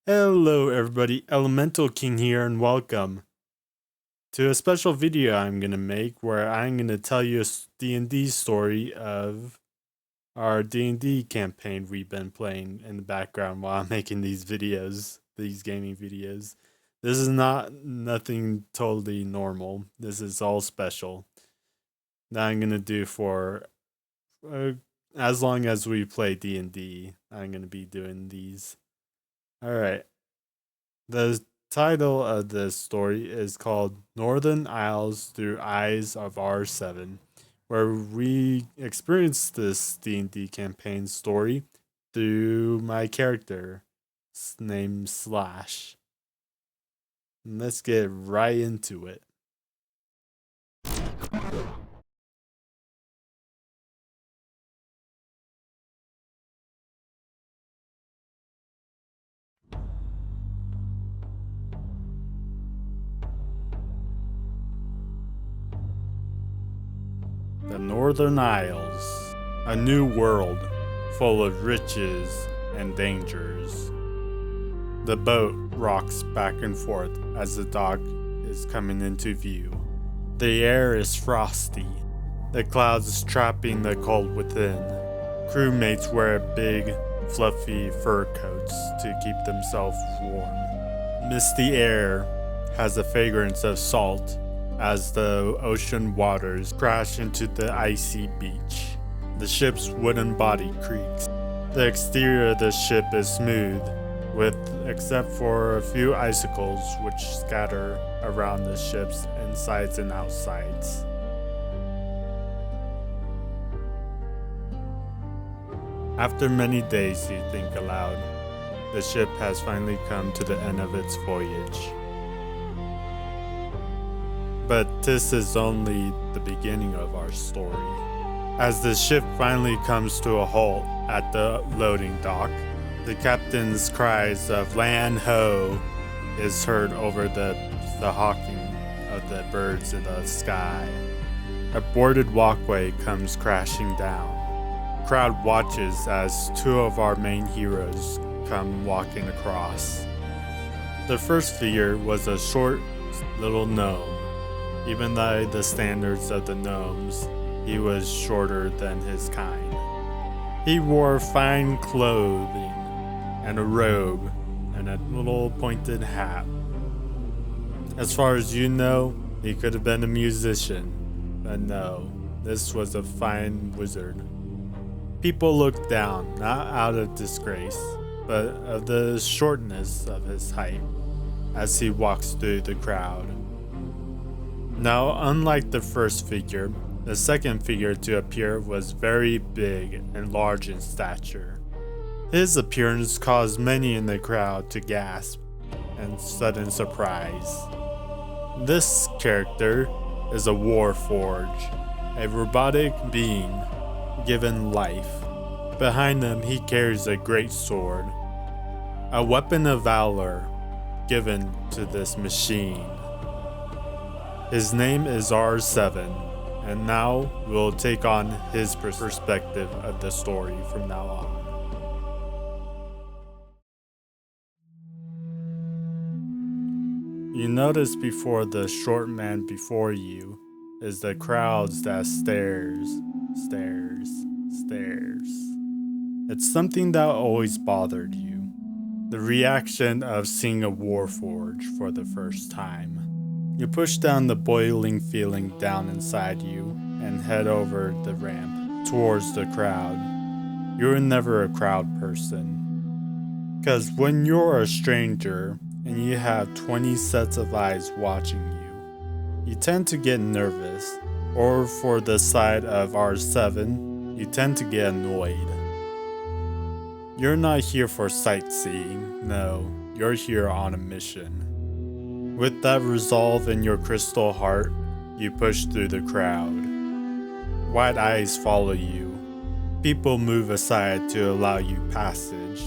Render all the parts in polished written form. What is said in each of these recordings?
Hello everybody, Elemental King here and welcome to a special video I'm going to make where I'm going to tell you a D&D story of our D&D campaign we've been playing in the background while I'm making these videos, these gaming videos. This is nothing totally normal. This is all special that I'm going to do for as long as we play D&D. I'm going to be doing these. Alright. The title of this story is called Northern Isles Through Eyes of R-7, where we experience this D&D campaign story through my character named Slash. And let's get right into it. The Northern Isles, a new world full of riches and dangers. The boat rocks back and forth as the dock is coming into view. The air is frosty, the clouds trapping the cold within. Crewmates wear big, fluffy fur coats to keep themselves warm. Misty air has a fragrance of salt as the ocean waters crash into the icy beach. The ship's wooden body creaks. The exterior of the ship is smooth, except for a few icicles which scatter around the ship's insides and outsides. After many days, you think aloud, the ship has finally come to the end of its voyage. But this is only the beginning of our story. As the ship finally comes to a halt at the loading dock, the captain's cries of "Land ho!" is heard over the hawking of the birds in the sky. A boarded walkway comes crashing down. The crowd watches as two of our main heroes come walking across. The first figure was a short little gnome. Even by the standards of the gnomes, he was shorter than his kind. He wore fine clothing and a robe and a little pointed hat. As far as you know, he could have been a musician, but no, this was a fine wizard. People looked down, not out of disgrace, but of the shortness of his height as he walks through the crowd. Now, unlike the first figure, the second figure to appear was very big and large in stature. His appearance caused many in the crowd to gasp in sudden surprise. This character is a warforge, a robotic being given life. Behind him, he carries a great sword, a weapon of valor given to this machine. His name is R-7, and now we'll take on his perspective of the story from now on. You notice before the short man before you is the crowds that stares. It's something that always bothered you. The reaction of seeing a warforge for the first time. You push down the boiling feeling down inside you and head over the ramp towards the crowd. You're never a crowd person. Because when you're a stranger and you have 20 sets of eyes watching you tend to get nervous, or for the side of R-7, you tend to get annoyed. You're not here for sightseeing, no, you're here on a mission. With that resolve in your crystal heart, you push through the crowd. Wide eyes follow you. People move aside to allow you passage.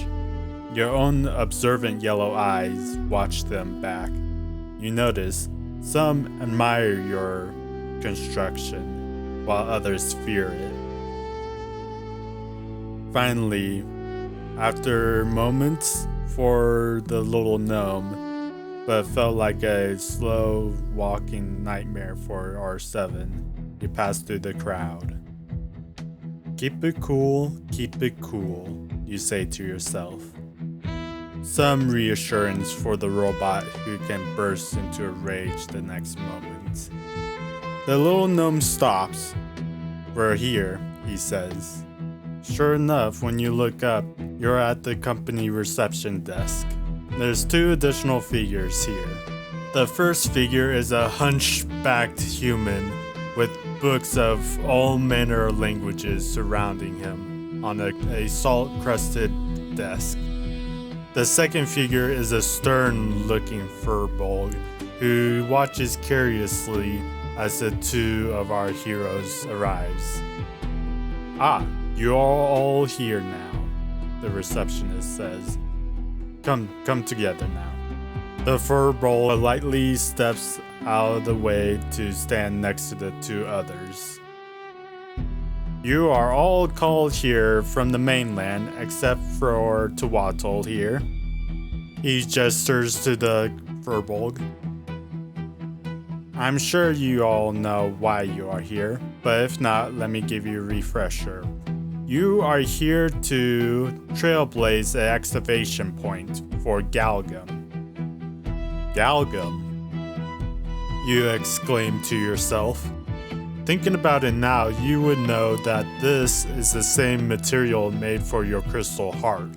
Your own observant yellow eyes watch them back. You notice some admire your construction, while others fear it. Finally, after moments for the little gnome, but felt like a slow walking nightmare for R-7. You pass through the crowd. Keep it cool, you say to yourself. Some reassurance for the robot who can burst into a rage the next moment. The little gnome stops. We're here, he says. Sure enough, when you look up, you're at the company reception desk. There's 2 additional figures here. The first figure is a hunchbacked human with books of all manner of languages surrounding him on a salt-crusted desk. The second figure is a stern-looking furbolg who watches curiously as the 2 of our heroes arrives. Ah, you are all here now, the receptionist says. Come together now. The furbolg politely steps out of the way to stand next to the 2 others. You are all called here from the mainland except for Tuatl here. He gestures to the furbolg. I'm sure you all know why you are here, but if not, let me give you a refresher. You are here to trailblaze an excavation point for Galgum. Galgum? You exclaim to yourself. Thinking about it now, you would know that this is the same material made for your crystal heart.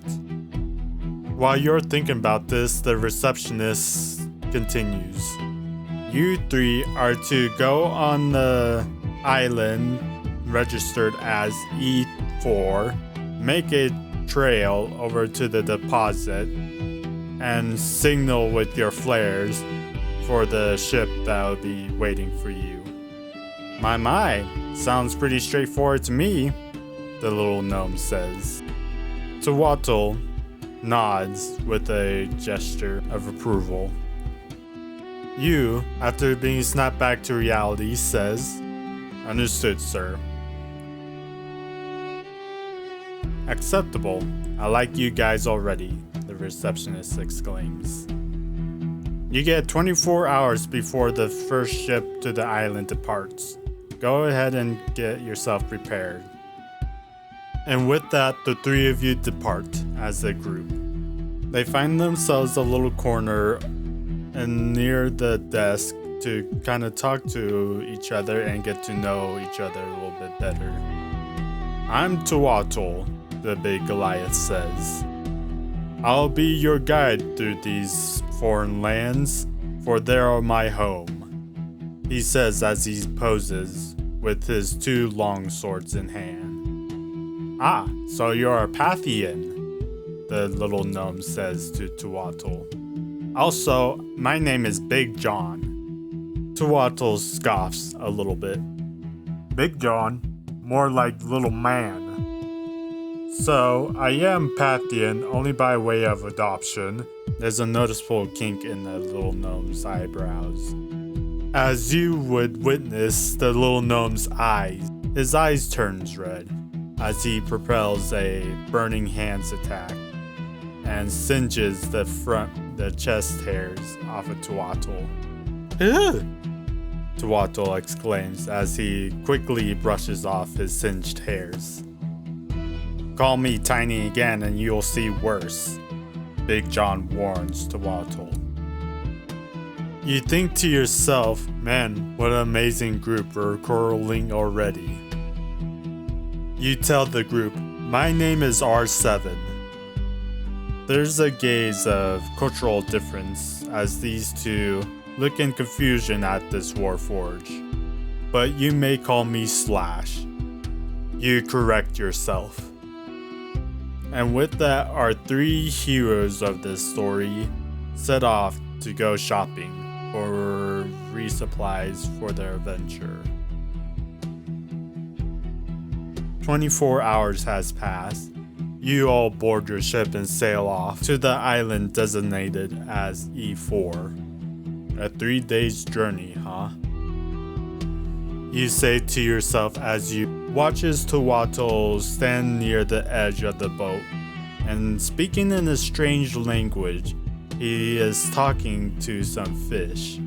While you're thinking about this, the receptionist continues. You 3 are to go on the island registered as E4, make a trail over to the deposit, and signal with your flares for the ship that'll be waiting for you. My, sounds pretty straightforward to me, the little gnome says. Tuatl nods with a gesture of approval. You, after being snapped back to reality, says, Understood, sir. Acceptable. I like you guys already, the receptionist exclaims. You get 24 hours before the first ship to the island departs. Go ahead and get yourself prepared. And with that, the 3 of you depart as a group. They find themselves a little corner and near the desk to kind of talk to each other and get to know each other a little bit better. I'm Tuatl, the big Goliath says. I'll be your guide through these foreign lands, for they are my home, he says as he poses with his 2 long swords in hand. Ah, so you're a Pathian, the little gnome says to Tuatl. Also, my name is Big John. Tuatl scoffs a little bit. Big John? More like little man. So, I am Pathian only by way of adoption. There's a noticeable kink in the little gnome's eyebrows. As you would witness the little gnome's eyes, his eyes turns red as he propels a burning hands attack and singes the chest hairs off of Tuatl. Ugh! Tuatl exclaims as he quickly brushes off his singed hairs. Call me tiny again and you'll see worse, Big John warns Tuatl. You think to yourself, man, what an amazing group we're quarreling already. You tell the group, my name is R-7. There's a gaze of cultural difference as these 2 look in confusion at this warforge. But you may call me Slash. You correct yourself. And with that, our 3 heroes of this story set off to go shopping for resupplies for their adventure. 24 hours has passed. You all board your ship and sail off to the island designated as E4. A 3 days journey, huh? You say to yourself as you watch as Tuatl stand near the edge of the boat. and speaking in a strange language, he is talking to some fish.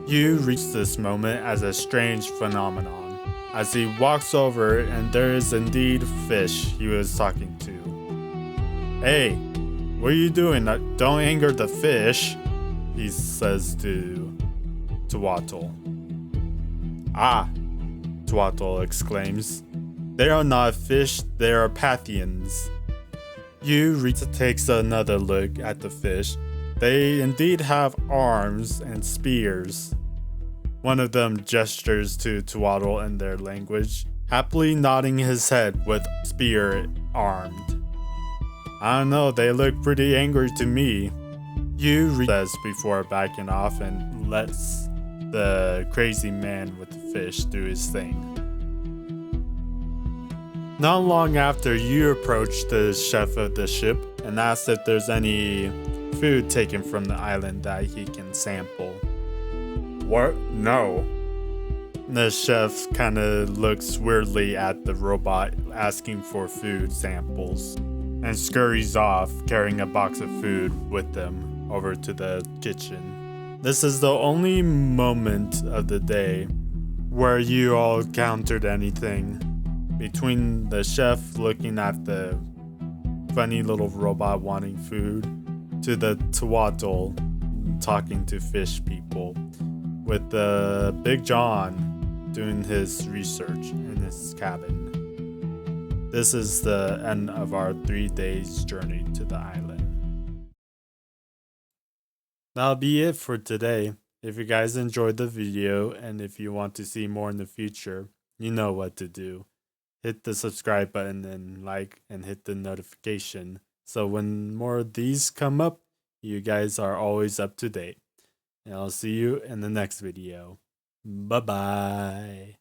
You reach this moment as a strange phenomenon, as he walks over and there is indeed fish he was talking to. Hey, what are you doing? Don't anger the fish, he says to Tuatl. Ah, Tuatl exclaims. They are not fish, they are Pathians. Rita takes another look at the fish. They indeed have arms and spears. One of them gestures to Tuatl in their language, happily nodding his head with spear armed. I don't know, they look pretty angry to me, Rita says before backing off and lets the crazy man with the fish do his thing. Not long after, you approach the chef of the ship and ask if there's any food taken from the island that he can sample. What? No. The chef kind of looks weirdly at the robot asking for food samples and scurries off carrying a box of food with them over to the kitchen. This is the only moment of the day where you all countered anything. Between the chef looking at the funny little robot wanting food, to the Tuatl talking to fish people, with the Big John doing his research in his cabin. This is the end of our 3 days journey to the island. That'll be it for today. If you guys enjoyed the video and if you want to see more in the future, you know what to do. Hit the subscribe button and like and hit the notification so when more of these come up, you guys are always up to date. And I'll see you in the next video. Bye bye.